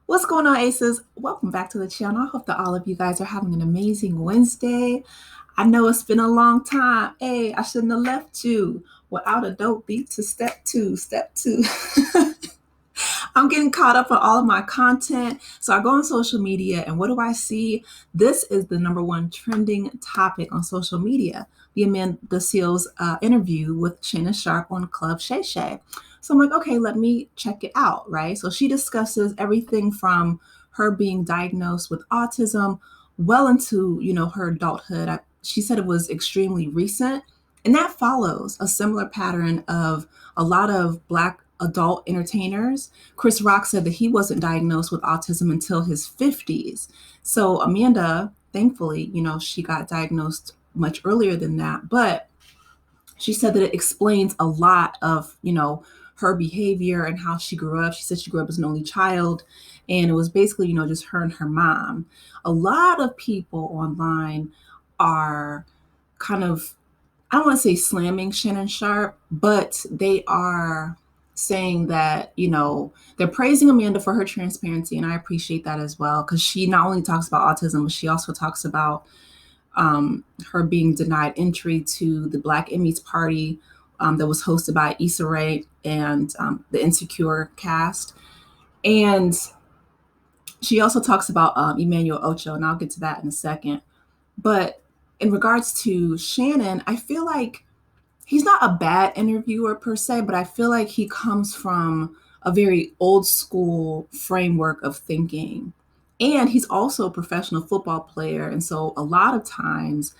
What's going on, Aces? Welcome back to the channel. I hope that all of you guys are having an amazing Wednesday. I know it's been a long time. Hey, I shouldn't have left you without a dope beat to step two, step two. I'm getting caught up on all of my content. So I go on social media and what do I see? This is the number one trending topic on social media. The Amanda Seals interview with Shannon Sharpe on Club Shay Shay. So I'm like, okay, let me check it out, right? So she discusses everything from her being diagnosed with autism well into, her adulthood. She said it was extremely recent. And that follows a similar pattern of a lot of Black adult entertainers. Chris Rock said that he wasn't diagnosed with autism until his 50s. So Amanda, thankfully, she got diagnosed much earlier than that. But she said that it explains a lot of, her behavior and how she grew up. She said she grew up as an only child, and it was basically, just her and her mom. A lot of people online are kind of, I don't want to say slamming Shannon Sharpe, but they are saying that, they're praising Amanda for her transparency. And I appreciate that as well, because she not only talks about autism, but she also talks about her being denied entry to the Black Emmys party that was hosted by Issa Rae and the Insecure cast. And she also talks about Emmanuel Acho, and I'll get to that in a second. But in regards to Shannon, I feel like he's not a bad interviewer per se, but I feel like he comes from a very old school framework of thinking. And he's also a professional football player. And so a lot of times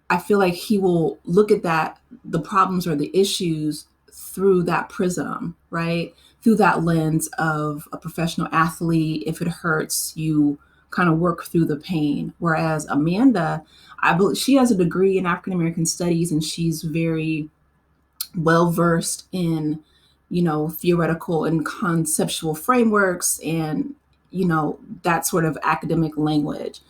I feel like he will look at the problems or the issues through that prism, right? Through that lens of a professional athlete. If it hurts, you kind of work through the pain. Whereas Amanda, I believe she has a degree in African American studies, and she's very well versed in, theoretical and conceptual frameworks and, that sort of academic language,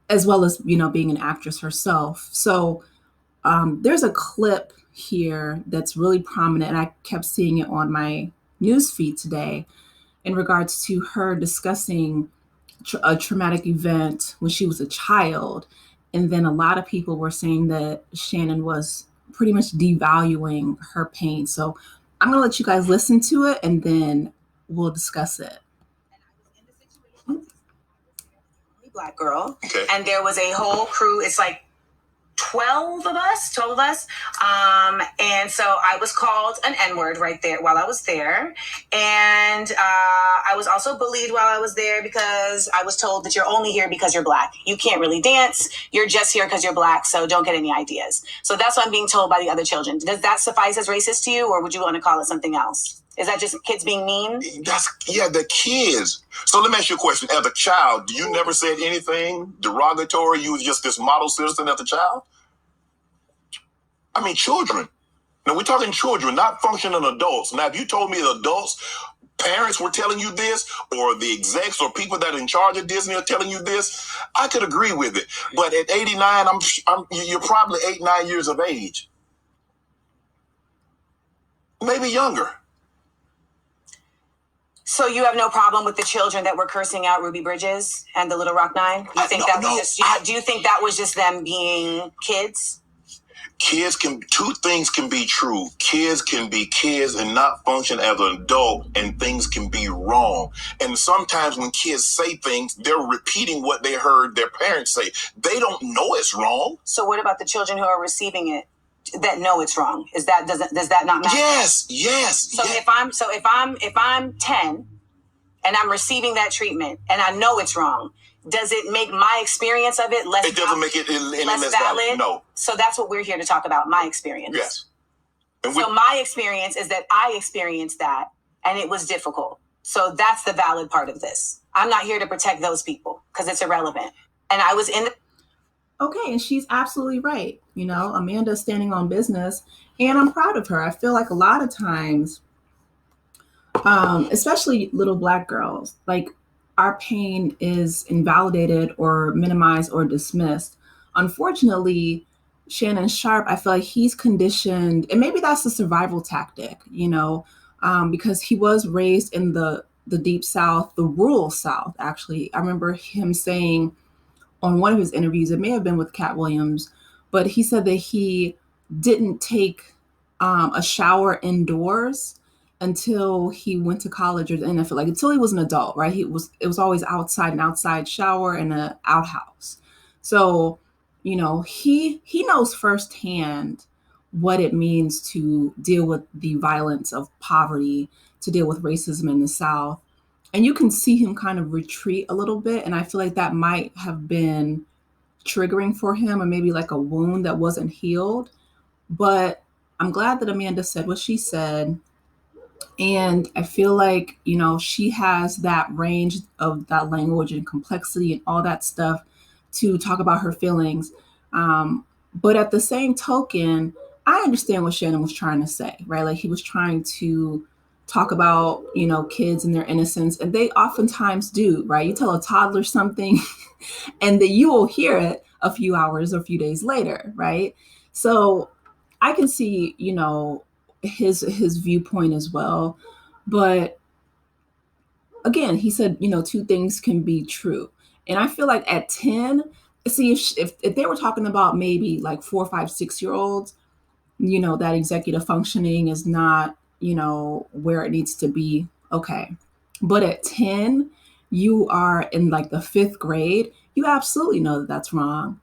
as well as, being an actress herself. So there's a clip here that's really prominent, and I kept seeing it on my news feed today in regards to her discussing a traumatic event when she was a child. And then a lot of people were saying that Shannon was pretty much devaluing her pain. So I'm going to let you guys listen to it and then we'll discuss it. Black girl. Okay. And there was a whole crew. It's like 12 of us. And so I was called an N-word right there while I was there. And I was also bullied while I was there because I was told that you're only here because you're Black. You can't really dance. You're just here because you're Black. So don't get any ideas. So that's what I'm being told by the other children. Does that suffice as racist to you, or would you want to call it something else? Is that just kids being mean? The kids. So let me ask you a question. As a child, you never said anything derogatory? You was just this model citizen as a child? I mean, children. Now, we're talking children, not functioning adults. Now, if you told me adults, parents were telling you this, or the execs or people that are in charge of Disney are telling you this, I could agree with it. But at 89, you're probably 8, 9 years of age. Maybe younger. So you have no problem with the children that were cursing out Ruby Bridges and the Little Rock Nine? Do you think that was just them being kids? Two things can be true. Kids can be kids and not function as an adult, and things can be wrong. And sometimes when kids say things, they're repeating what they heard their parents say. They don't know it's wrong. So what about the children who are receiving it that know it's wrong? Does that not matter? Yes. So if I'm 10 and I'm receiving that treatment and I know it's wrong, does it make my experience of it less? It doesn't make it any less valid. No. So that's what we're here to talk about. My experience. Yes. So my experience is that I experienced that and it was difficult. So that's the valid part of this. I'm not here to protect those people because it's irrelevant. And I was in the. Okay, and she's absolutely right. Amanda's standing on business, and I'm proud of her. I feel like a lot of times, especially little Black girls, like our pain is invalidated or minimized or dismissed. Unfortunately, Shannon Sharpe, I feel like he's conditioned, and maybe that's a survival tactic, because he was raised in the the Deep South, the rural South, actually. I remember him saying on one of his interviews, it may have been with Cat Williams, but he said that he didn't take a shower indoors until he went to college or the NFL, like until he was an adult, right? It was always outside, an outside shower and an outhouse. So, he knows firsthand what it means to deal with the violence of poverty, to deal with racism in the South. And you can see him kind of retreat a little bit. And I feel like that might have been triggering for him, or maybe like a wound that wasn't healed. But I'm glad that Amanda said what she said. And I feel like, she has that range of that language and complexity and all that stuff to talk about her feelings. But at the same token, I understand what Shannon was trying to say, right? Like he was trying to talk about, kids and their innocence. And they oftentimes do, right? You tell a toddler something and then you will hear it a few hours or a few days later, right? So I can see, his viewpoint as well. But again, he said, two things can be true. And I feel like at 10, see, if they were talking about maybe like 4, 5, 6-year-olds, that executive functioning is not, where it needs to be. Okay. But at 10, you are in like the 5th grade. You absolutely know that that's wrong.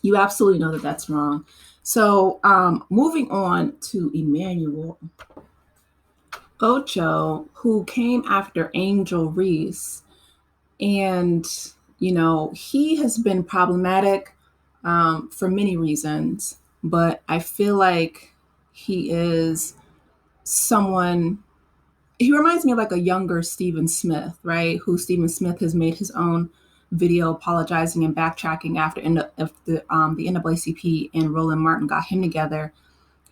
You absolutely know that that's wrong. So moving on to Emmanuel Acho, who came after Angel Reese. And, he has been problematic for many reasons, but I feel like he is someone, he reminds me of like a younger Stephen Smith, right? Who Stephen Smith has made his own video apologizing and backtracking after the NAACP and Roland Martin got him together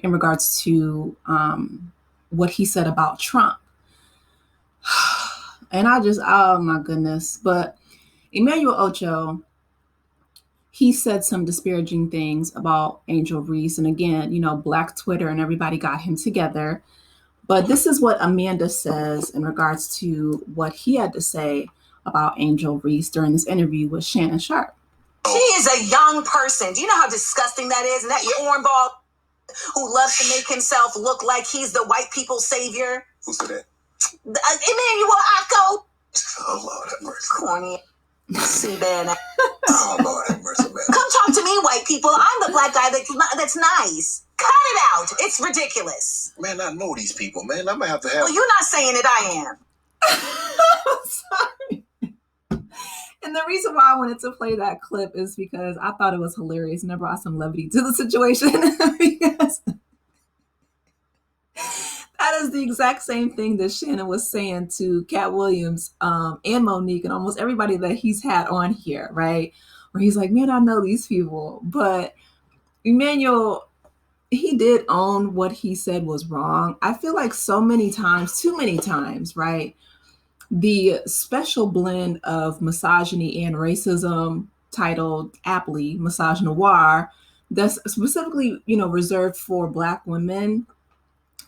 in regards to what he said about Trump. And oh my goodness. But Emmanuel Acho, he said some disparaging things about Angel Reese. And again, Black Twitter and everybody got him together. But this is what Amanda says in regards to what he had to say about Angel Reese during this interview with Shannon Sharpe. She is a young person. Do you know how disgusting that is? And that cornball who loves to make himself look like he's the white people's savior. Who said that? Emmanuel Acho. Oh, Lord have mercy. Corny. See, man. Oh, Lord have mercy, man. Come talk to me, white people. I'm the black guy that's nice. Cut it out. It's ridiculous. Man, I know these people, man. I'm going to have to have... Well, you're not saying it, I am. I'm sorry. And the reason why I wanted to play that clip is because I thought it was hilarious and it brought some levity to the situation. Because that is the exact same thing that Shannon was saying to Cat Williams and Monique and almost everybody that he's had on here, right? Where he's like, man, I know these people. But Emmanuel, he did own what he said was wrong. I feel like so many times, too many times, right? The special blend of misogyny and racism, titled aptly Misogynoir, that's specifically, reserved for Black women,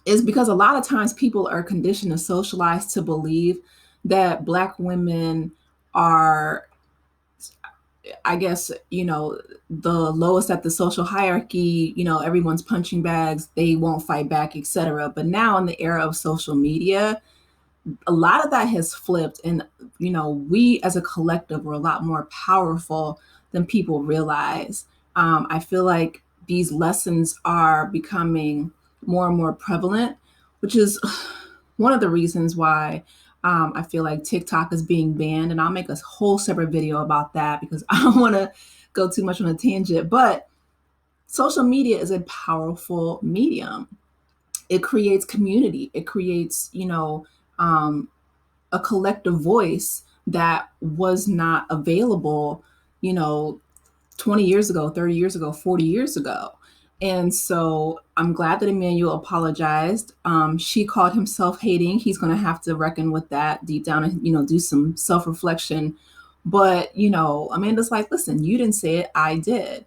is because a lot of times people are conditioned and socialized to believe that Black women are, I guess, the lowest at the social hierarchy, everyone's punching bags, they won't fight back, etc. But now in the era of social media, a lot of that has flipped. And, we as a collective were a lot more powerful than people realize. I feel like these lessons are becoming more and more prevalent, which is one of the reasons why I feel like TikTok is being banned. And I'll make a whole separate video about that because I don't want to go too much on a tangent. But social media is a powerful medium. It creates community. It creates, a collective voice that was not available, 20 years ago, 30 years ago, 40 years ago. And so I'm glad that Emmanuel apologized. She called him self-hating. He's going to have to reckon with that deep down and, do some self-reflection. But, Amanda's like, listen, you didn't say it. I did.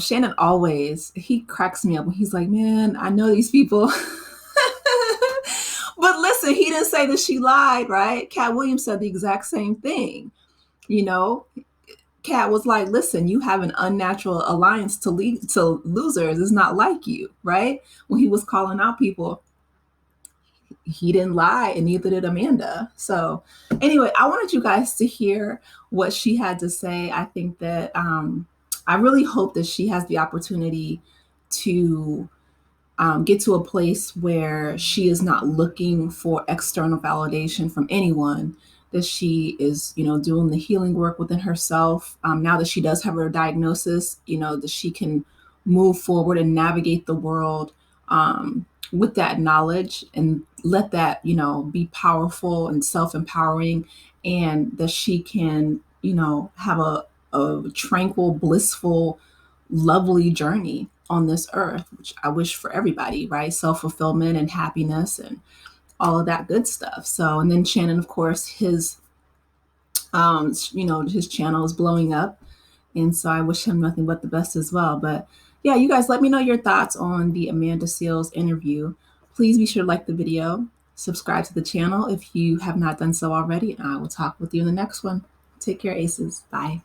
Shannon he cracks me up when he's like, man, I know these people. But listen, he didn't say that she lied, right? Cat Williams said the exact same thing. You know, Cat was like, listen, you have an unnatural alliance to losers. It's not like you, right? When he was calling out people, he didn't lie, and neither did Amanda. So anyway, I wanted you guys to hear what she had to say. I think that I really hope that she has the opportunity to get to a place where she is not looking for external validation from anyone, that she is, doing the healing work within herself. Now that she does have her diagnosis, that she can move forward and navigate the world with that knowledge, and let that, be powerful and self-empowering, and that she can, have a tranquil, blissful, lovely journey on this earth, which I wish for everybody, right? Self-fulfillment and happiness and all of that good stuff. So, and then Shannon, of course, his his channel is blowing up. And so I wish him nothing but the best as well. But yeah, you guys, let me know your thoughts on the Amanda Seales interview. Please be sure to like the video, subscribe to the channel if you have not done so already, and I will talk with you in the next one. Take care, Aces. Bye.